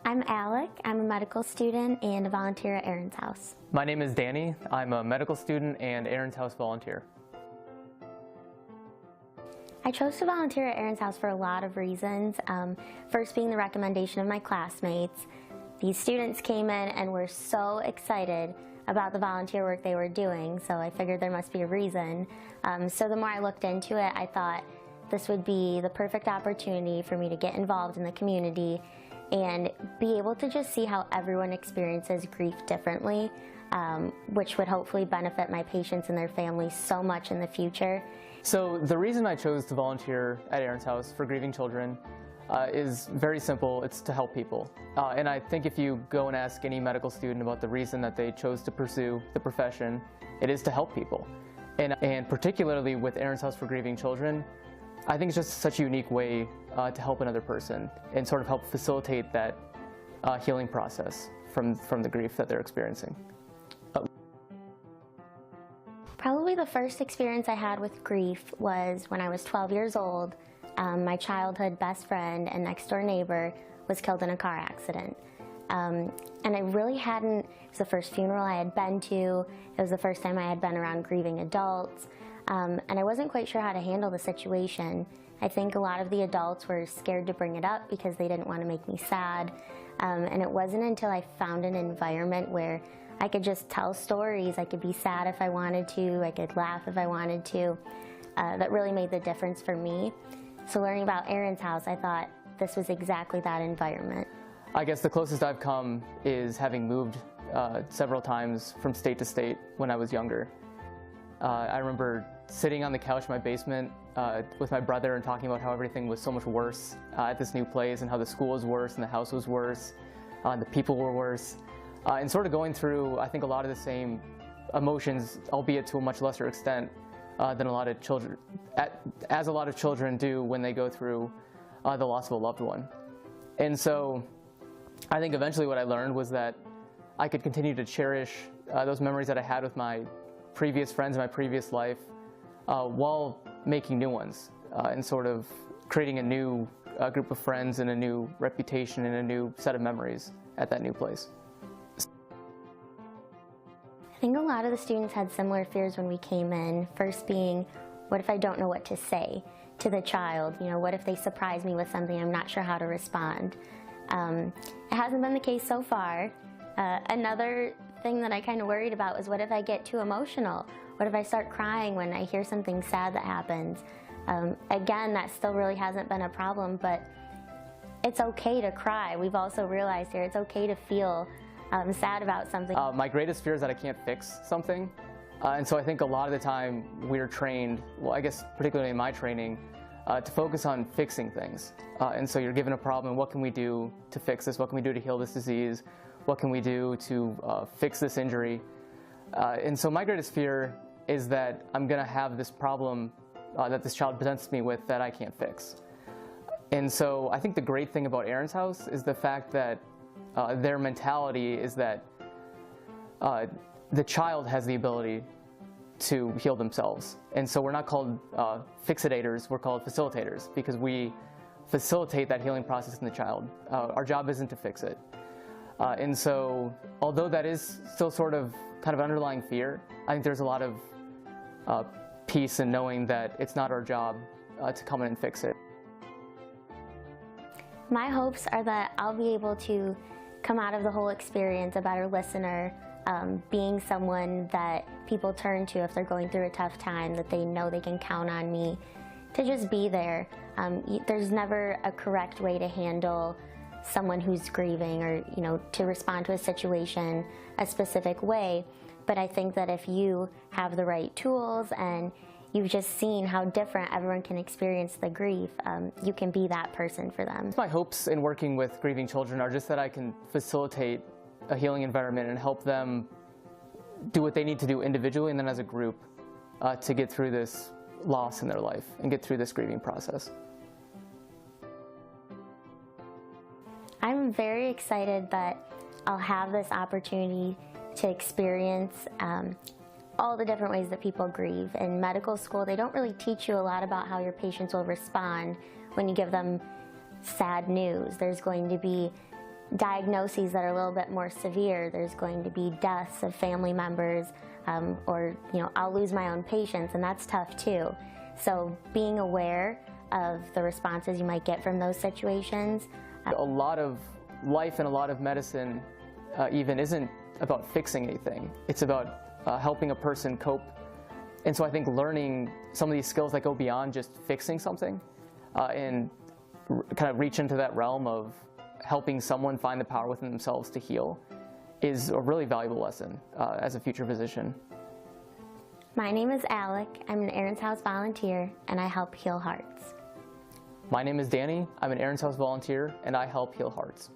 I'm Alec. I'm a medical student and a volunteer at Erins House. My name is Danny. I'm a medical student and Erins House volunteer. I chose to volunteer at Erins House for a lot of reasons. First being the recommendation of my classmates. These students came in and were so excited about the volunteer work they were doing, so I figured there must be a reason. So the more I looked into it, I thought this would be the perfect opportunity for me to get involved in the community and be able to just see how everyone experiences grief differently, which would hopefully benefit my patients and their families so much in the future. So the reason I chose to volunteer at Erins House for grieving children is very simple. It's to help people. And I think if you go and ask any medical student about the reason that they chose to pursue the profession, it is to help people. And particularly with Erins House for grieving children, I think it's just such a unique way to help another person and sort of help facilitate that healing process from the grief that they're experiencing. Probably the first experience I had with grief was when I was 12 years old. My childhood best friend and next door neighbor was killed in a car accident. And I really hadn't, it was the first funeral I had been to, it was the first time I had been around grieving adults, and I wasn't quite sure how to handle the situation. I think a lot of the adults were scared to bring it up because they didn't want to make me sad, and it wasn't until I found an environment where I could just tell stories, I could be sad if I wanted to, I could laugh if I wanted to, that really made the difference for me. So learning about Erins House, I thought this was exactly that environment. I guess the closest I've come is having moved several times from state to state when I was younger. I remember sitting on the couch in my basement with my brother and talking about how everything was so much worse at this new place and how the school was worse and the house was worse, the people were worse, and sort of going through, I think, a lot of the same emotions, albeit to a much lesser extent than a lot of children, as a lot of children do when they go through the loss of a loved one. And so I think eventually what I learned was that I could continue to cherish those memories that I had with my previous friends in my previous life while making new ones and sort of creating a new group of friends and a new reputation and a new set of memories at that new place. I think a lot of the students had similar fears when we came in. First being, what if I don't know what to say to the child? You know, what if they surprise me with something I'm not sure how to respond? It hasn't been the case so far. Another thing that I kind of worried about was, what if I get too emotional? What if I start crying when I hear something sad that happens? Again, that still really hasn't been a problem, but it's okay to cry. We've also realized here it's okay to feel sad about something. My greatest fear is that I can't fix something. And so I think a lot of the time we're trained, well, I guess particularly in my training, to focus on fixing things. And so you're given a problem, what can we do to fix this? What can we do to heal this disease? What can we do to fix this injury? And so my greatest fear is that I'm going to have this problem that this child presents me with that I can't fix. And so I think the great thing about Erins House is the fact that their mentality is that the child has the ability to heal themselves. And so we're not called facilitators, we're called facilitators, because we facilitate that healing process in the child. Our job isn't to fix it. And so although that is still sort of kind of underlying fear, I think there's a lot of peace in knowing that it's not our job to come in and fix it. My hopes are that I'll be able to come out of the whole experience a better listener, being someone that people turn to if they're going through a tough time, that they know they can count on me to just be there. There's never a correct way to handle someone who's grieving, or to respond to a situation a specific way, but I think that if you have the right tools and you've just seen how different everyone can experience the grief, you can be that person for them. My hopes in working with grieving children are just that I can facilitate a healing environment and help them do what they need to do individually and then as a group to get through this loss in their life and get through this grieving process. I'm very excited that I'll have this opportunity to experience all the different ways that people grieve. In medical school, they don't really teach you a lot about how your patients will respond when you give them sad news. There's going to be diagnoses that are a little bit more severe. There's going to be deaths of family members, or I'll lose my own patients, and that's tough too. So being aware of the responses you might get from those situations. A lot of life and a lot of medicine even isn't about fixing anything. It's about helping a person cope. And so I think learning some of these skills that go beyond just fixing something and kind of reach into that realm of helping someone find the power within themselves to heal is a really valuable lesson as a future physician. My name is Alec. I'm an Erins House volunteer, and I help heal hearts. My name is Danny. I'm an Erins House volunteer, and I help heal hearts.